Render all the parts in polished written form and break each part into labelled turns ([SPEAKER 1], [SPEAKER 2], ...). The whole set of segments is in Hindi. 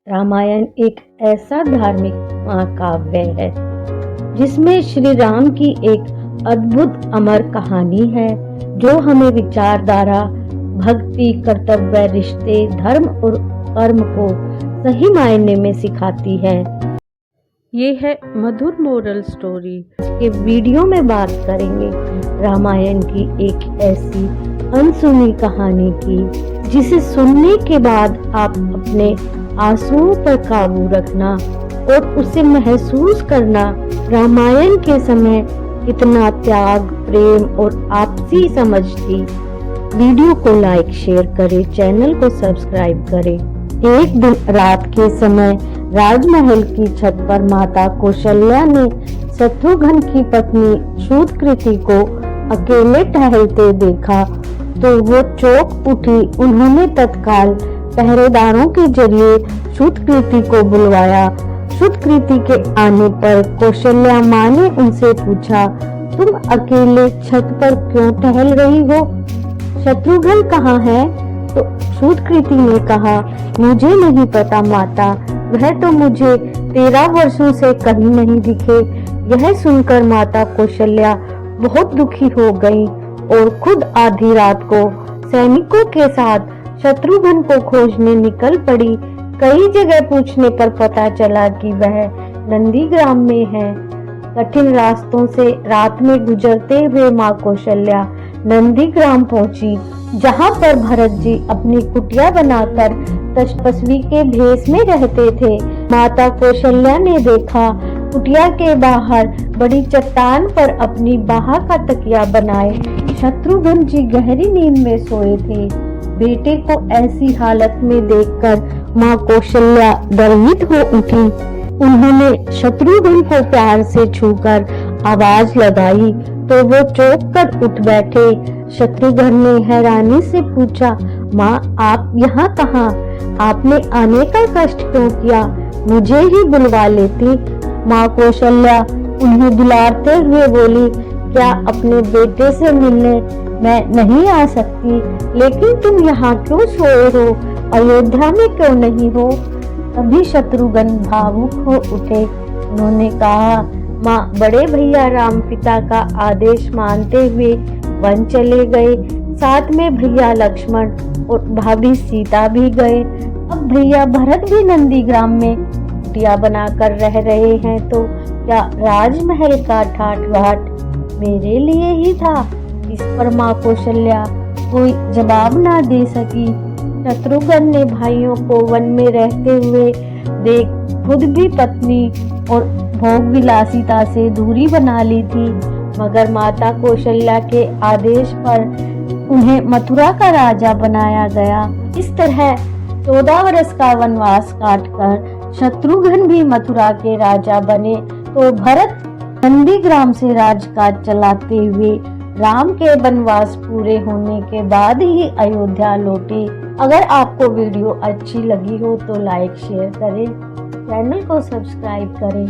[SPEAKER 1] रामायण एक ऐसा धार्मिक महाकाव्य है जिसमें श्री राम की एक अद्भुत अमर कहानी है जो हमें विचारधारा, भक्ति, कर्तव्य, रिश्ते, धर्म और कर्म को सही मायने में सिखाती है। ये है मधुर मोरल स्टोरी के वीडियो में बात करेंगे रामायण की एक ऐसी अनसुनी कहानी की जिसे सुनने के बाद आप अपने आंसुओं पर काबू रखना और उसे महसूस करना। रामायण के समय कितना त्याग, प्रेम और आपसी समझ थी। वीडियो को लाइक, शेयर करें, चैनल को सब्सक्राइब करें। एक दिन रात के समय राजमहल की छत पर माता कौशल्या ने शत्रुघ्न की पत्नी शूद्रकृति को अकेले टहलते देखा तो वो चौंक उठी। उन्होंने तत्काल पहरेदारों के जरिए शूद्रकृति को बुलवाया। शूद्रकृति के आने पर कौशल्या माँ ने उनसे पूछा, तुम अकेले छत पर क्यों टहल रही हो? शत्रुघ्न कहाँ है? तो शूद्रकृति ने कहा, मुझे नहीं पता माता, वह तो मुझे 13 वर्षों से कहीं नहीं दिखे। यह सुनकर माता कौशल्या बहुत दुखी हो गई और खुद आधी रात को सैनिकों के साथ शत्रुघ्न को खोजने निकल पड़ी। कई जगह पूछने पर पता चला कि वह नंदीग्राम में है। कठिन रास्तों से रात में गुजरते हुए माँ कौशल्या नंदीग्राम पहुंची, जहां पर भरत जी अपनी कुटिया बनाकर तपस्वी के भेष में रहते थे। माता कौशल्या ने देखा कुटिया के बाहर बड़ी चट्टान पर अपनी बाह का तकिया बनाए शत्रुघ्न जी गहरी नींद में सोए थे। बेटे को ऐसी हालत में देखकर माँ कौशल्या डरित हो उठी। उन्होंने शत्रुघ्न को प्यार से छूकर आवाज लगाई तो वो चौंक कर उठ बैठे। शत्रुघ्न ने हैरानी से पूछा, माँ आप यहाँ कहाँ? आपने आने का कष्ट क्यों किया? मुझे ही बुलवा लेती। माँ कौशल्या उन्हें दुलारते हुए बोली, क्या अपने बेटे से मिलने मैं नहीं आ सकती? लेकिन तुम यहाँ क्यों सोए हो? अयोध्या में क्यों नहीं हो? तभी शत्रुघ्न भावुक हो उठे। उन्होंने कहा, माँ बड़े भैया राम पिता का आदेश मानते हुए वन चले गए। साथ में भैया लक्ष्मण और भाभी सीता भी गए। अब भैया भरत भी नंदीग्राम में कुटिया बनाकर रह रहे हैं, तो क्या राजमहल का ठाट बाट मेरे लिए ही था? इस पर माँ कौशल्या कोई जवाब ना दे सकी। शत्रुघ्न ने भाइयों को वन में रहते हुए देख खुद भी पत्नी और भोग विलासिता से दूरी बना ली थी, मगर माता कौशल्या के आदेश पर उन्हें मथुरा का राजा बनाया गया। इस तरह 14 वर्ष का वनवास काटकर शत्रुघ्न भी मथुरा के राजा बने, तो भरत नंदीग्राम से राजकाज चलाते हुए राम के वनवास पूरे होने के बाद ही अयोध्या लौटे। अगर आपको वीडियो अच्छी लगी हो तो लाइक, शेयर करें, चैनल को सब्सक्राइब करें,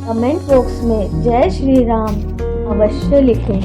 [SPEAKER 1] कमेंट बॉक्स में जय श्री राम अवश्य लिखें।